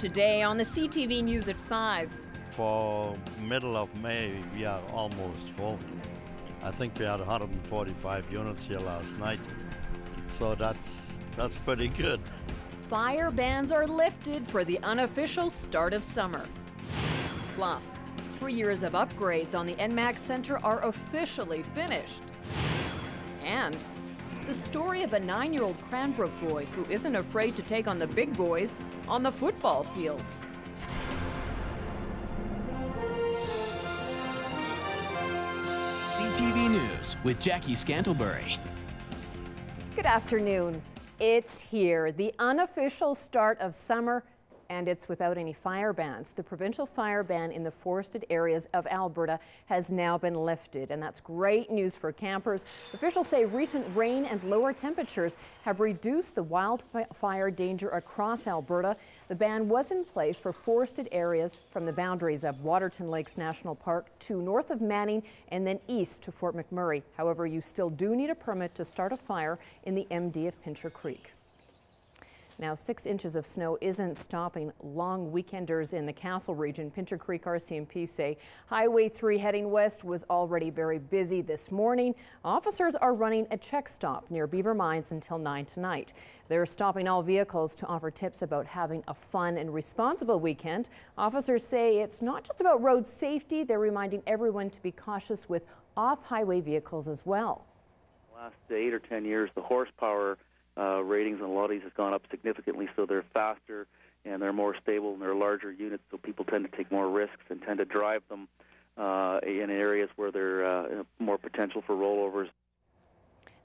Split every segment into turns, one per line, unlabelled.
Today on the CTV News at 5.
For middle of May, we are almost full. I think we had 145 units here last night, so that's pretty good.
Fire bans are lifted for the unofficial start of summer. Plus, 3 years of upgrades on the NMAG Center are officially finished. And the story of a 9-year-old Cranbrook boy who isn't afraid to take on the big boys on the football field.
CTV News with Jackie Scantlebury.
Good afternoon. It's here, the unofficial start of summer, and it's without any fire bans. The provincial fire ban in the forested areas of Alberta has now been lifted, and that's great news for campers. Officials say recent rain and lower temperatures have reduced the wildfire danger across Alberta. The ban was in place for forested areas from the boundaries of Waterton Lakes National Park to north of Manning and then east to Fort McMurray. However, you still do need a permit to start a fire in the MD of Pincher Creek. Now, 6 inches of snow isn't stopping long weekenders in the Castle region. Pincher Creek RCMP say Highway 3 heading west was already very busy this morning. Officers are running a check stop near Beaver Mines until 9 tonight. They're stopping all vehicles to offer tips about having a fun and responsible weekend. Officers say it's not just about road safety. They're reminding everyone to be cautious with off-highway vehicles as well.
Last 8 or 10 years, the horsepower ratings on a lot of these has gone up significantly, so they're faster and they're more stable and they're larger units, so people tend to take more risks and tend to drive them in areas where there's more potential for rollovers.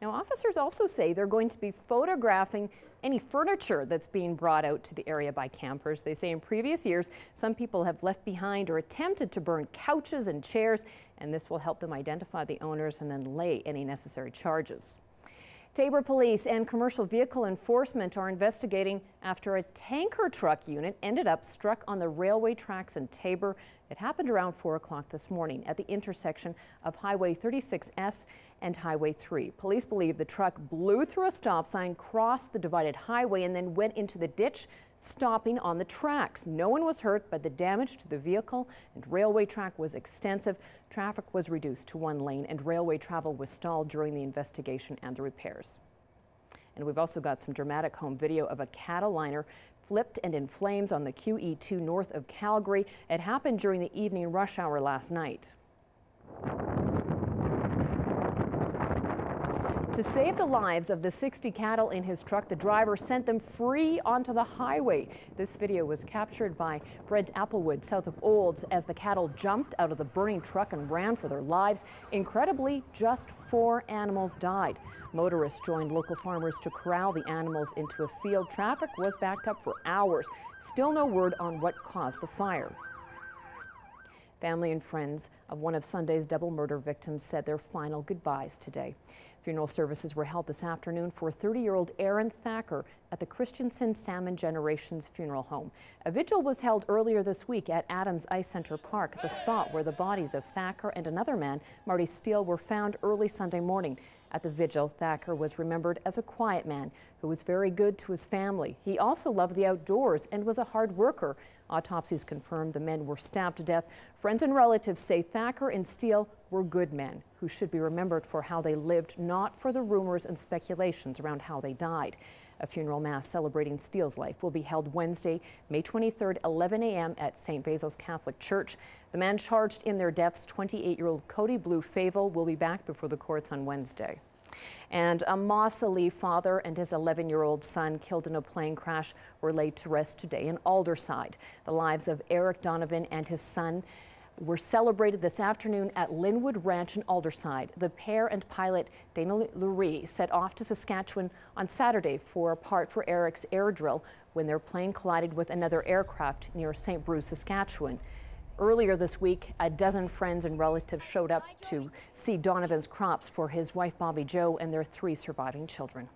Now, officers also say they're going to be photographing any furniture that's being brought out to the area by campers. They say in previous years, some people have left behind or attempted to burn couches and chairs, and this will help them identify the owners and then lay any necessary charges. Taber Police and Commercial Vehicle Enforcement are investigating after a tanker truck unit ended up struck on the railway tracks in Taber. It happened around 4 o'clock this morning at the intersection of Highway 36S and Highway 3. Police believe the truck blew through a stop sign, crossed the divided highway, and then went into the ditch, stopping on the tracks. No one was hurt, but the damage to the vehicle and railway track was extensive. Traffic was reduced to 1 lane and railway travel was stalled during the investigation and the repairs. And we've also got some dramatic home video of a cattle liner flipped and in flames on the QE2 north of Calgary. It happened during the evening rush hour last night. To save the lives of the 60 cattle in his truck, the driver sent them free onto the highway. This video was captured by Brent Applewood south of Olds as the cattle jumped out of the burning truck and ran for their lives. Incredibly, just 4 animals died. Motorists joined local farmers to corral the animals into a field. Traffic was backed up for hours. Still no word on what caused the fire. Family and friends of one of Sunday's double murder victims said their final goodbyes today. Funeral services were held this afternoon for 30-year-old Aaron Thacker at the Christensen Salmon Generations Funeral Home. A vigil was held earlier this week at Adams Ice Center Park, the spot where the bodies of Thacker and another man, Marty Steele, were found early Sunday morning. At the vigil, Thacker was remembered as a quiet man who was very good to his family. He also loved the outdoors and was a hard worker. Autopsies confirmed the men were stabbed to death. Friends and relatives say Thacker and Steele were good men who should be remembered for how they lived, not for the rumors and speculations around how they died. A funeral mass celebrating Steele's life will be held Wednesday, May 23rd, 11 a.m. at St. Basil's Catholic Church. The man charged in their deaths, 28-year-old Cody Blue Favel, will be back before the courts on Wednesday. And a Mossali father and his 11-year-old son killed in a plane crash were laid to rest today in Alderside. The lives of Eric Donovan and his son were celebrated this afternoon at Linwood Ranch in Alderside. The pair and pilot Dana Lurie set off to Saskatchewan on Saturday for a part for Eric's air drill when their plane collided with another aircraft near St. Bruce, Saskatchewan. Earlier this week, a dozen friends and relatives showed up to see Donovan's crops for his wife Bobby Joe and their 3 surviving children.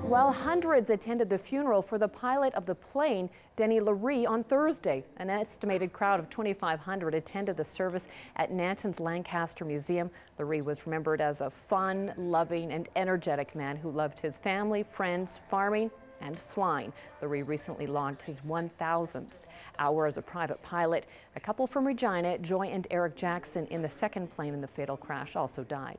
While hundreds attended the funeral for the pilot of the plane, Denny Laree, on Thursday. An estimated crowd of 2,500 attended the service at Nanton's Lancaster Museum. Laree was remembered as a fun, loving, and energetic man who loved his family, friends, farming, and flying. Laree recently logged his 1,000th hour as a private pilot. A couple from Regina, Joy and Eric Jackson, in the second plane in the fatal crash, also died.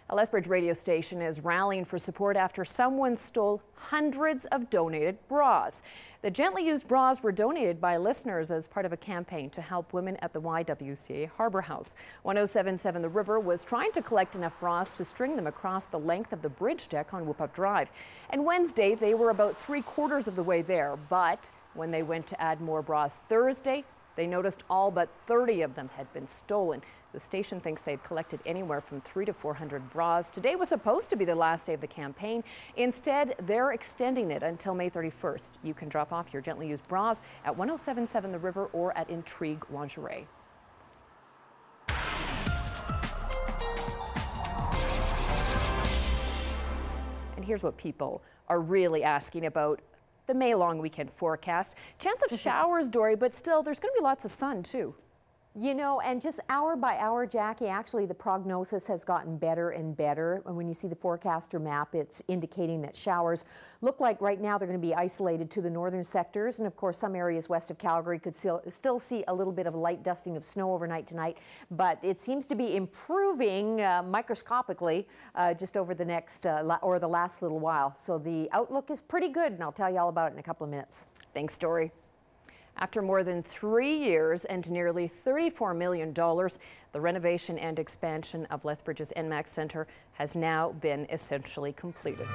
A Lethbridge radio station is rallying for support after someone stole hundreds of donated bras. The gently used bras were donated by listeners as part of a campaign to help women at the YWCA Harbour House. 1077 The River was trying to collect enough bras to string them across the length of the bridge deck on Whoop-Up Drive. And Wednesday, they were about 3/4 of the way there. But when they went to add more bras Thursday, they noticed all but 30 of them had been stolen. The station thinks they'd collected anywhere from 300 to 400 bras. Today was supposed to be the last day of the campaign. Instead, they're extending it until May 31st. You can drop off your gently used bras at 1077 The River or at Intrigue Lingerie. And here's what people are really asking about the May long weekend forecast. Chance of showers, Dory, but still there's going to be lots of sun too.
You know, and just hour by hour, Jackie, actually the prognosis has gotten better and better. And when you see the forecaster map, it's indicating that showers look like right now they're going to be isolated to the northern sectors. And of course, some areas west of Calgary could still see a little bit of light dusting of snow overnight tonight. But it seems to be improving microscopically just over the next or the last little while. So the outlook is pretty good, and I'll tell you all about it in a couple of minutes.
Thanks, Dory. After more than 3 years and nearly $34 million, the renovation and expansion of Lethbridge's NMAX Centre has now been essentially completed.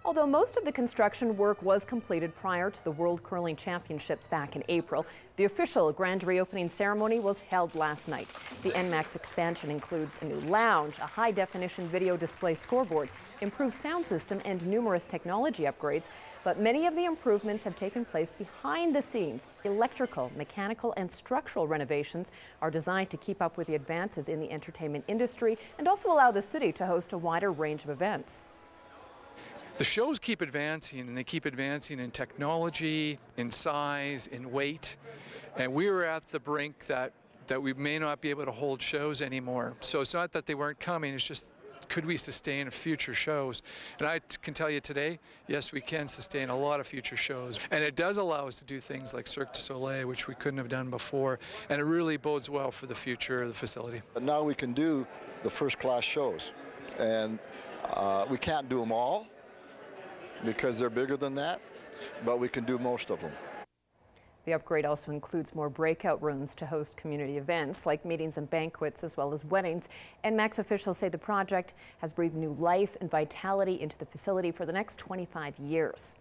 Although most of the construction work was completed prior to the World Curling Championships back in April, the official grand reopening ceremony was held last night. The NMAX expansion includes a new lounge, a high-definition video display scoreboard, improved sound system, and numerous technology upgrades. But many of the improvements have taken place behind the scenes. Electrical, mechanical, and structural renovations are designed to keep up with the advances in the entertainment industry and also allow the city to host a wider range of events.
The shows keep advancing, and they keep advancing in technology, in size, in weight, and we were at the brink that we may not be able to hold shows anymore. So it's not that they weren't coming, it's just could we sustain future shows? And I can tell you today, yes, we can sustain a lot of future shows. And it does allow us to do things like Cirque du Soleil, which we couldn't have done before, and it really bodes well for the future of the facility.
But now we can do the first-class shows, and we can't do them all, because they're bigger than that, but we can do most of them.
The upgrade also includes more breakout rooms to host community events like meetings and banquets as well as weddings. NMAX officials say the project has breathed new life and vitality into the facility for the next 25 years.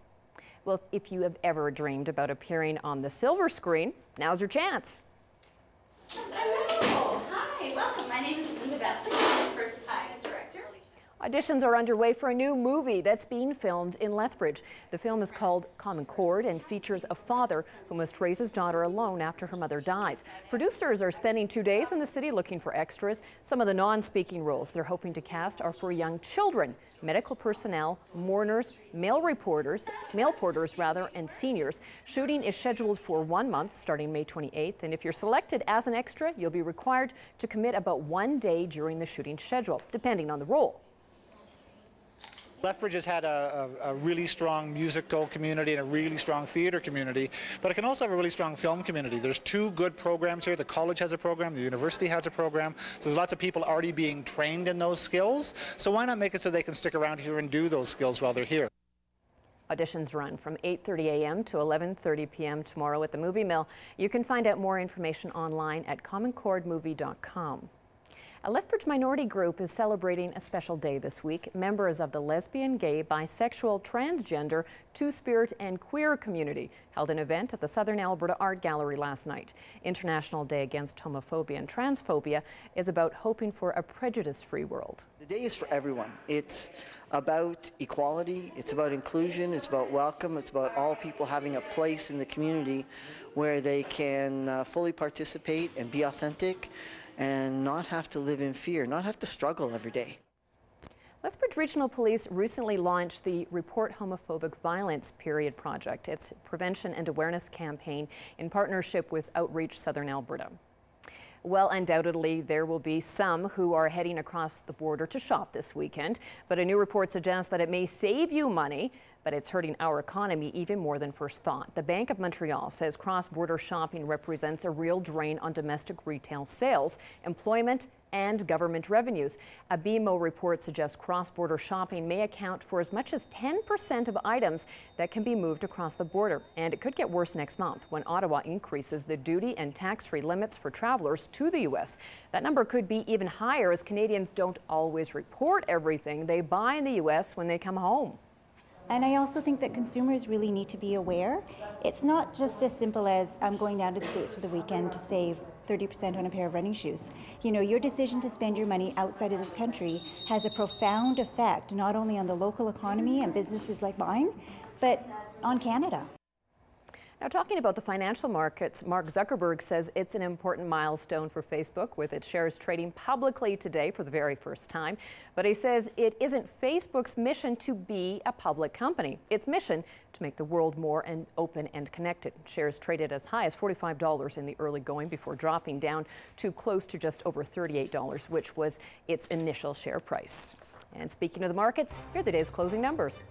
Well, if you have ever dreamed about appearing on the silver screen, now's your chance.
Hello. Hi, welcome. My name is Linda Bessel. I'm the first assistant director.
Auditions are underway for a new movie that's being filmed in Lethbridge. The film is called Common Chord and features a father who must raise his daughter alone after her mother dies. Producers are spending 2 days in the city looking for extras. Some of the non-speaking roles they're hoping to cast are for young children, medical personnel, mourners, male porters, and seniors. Shooting is scheduled for 1 month starting May 28th, and if you're selected as an extra, you'll be required to commit about 1 day during the shooting schedule, depending on the role.
Lethbridge has had a really strong musical community and a really strong theatre community, but it can also have a really strong film community. There's 2 good programs here. The college has a program, the university has a program, so there's lots of people already being trained in those skills. So why not make it so they can stick around here and do those skills while they're here?
Auditions run from 8:30 a.m. to 11:30 p.m. tomorrow at the Movie Mill. You can find out more information online at commonchordmovie.com. A Lethbridge minority group is celebrating a special day this week. Members of the lesbian, gay, bisexual, transgender, two-spirit and queer community held an event at the Southern Alberta Art Gallery last night. International Day Against Homophobia and Transphobia is about hoping for a prejudice-free world.
The day is for everyone. It's about equality, it's about inclusion, it's about welcome, it's about all people having a place in the community where they can fully participate and be authentic and not have to live in fear, not have to struggle every day.
Lethbridge Regional Police recently launched the Report Homophobic Violence Period project. It's a prevention and awareness campaign in partnership with Outreach Southern Alberta. Well, undoubtedly, there will be some who are heading across the border to shop this weekend, but a new report suggests that it may save you money, but it's hurting our economy even more than first thought. The Bank of Montreal says cross-border shopping represents a real drain on domestic retail sales, employment, and government revenues. A BMO report suggests cross-border shopping may account for as much as 10% of items that can be moved across the border. And it could get worse next month when Ottawa increases the duty and tax-free limits for travelers to the U.S. That number could be even higher as Canadians don't always report everything they buy in the U.S. when they come home.
And I also think that consumers really need to be aware. It's not just as simple as I'm going down to the States for the weekend to save 30% on a pair of running shoes. You know, your decision to spend your money outside of this country has a profound effect, not only on the local economy and businesses like mine, but on Canada.
Now, talking about the financial markets, Mark Zuckerberg says it's an important milestone for Facebook, with its shares trading publicly today for the very first time. But he says it isn't Facebook's mission to be a public company. Its mission to make the world more open and connected. Shares traded as high as $45 in the early going before dropping down to close to just over $38, which was its initial share price. And speaking of the markets, here are the day's closing numbers.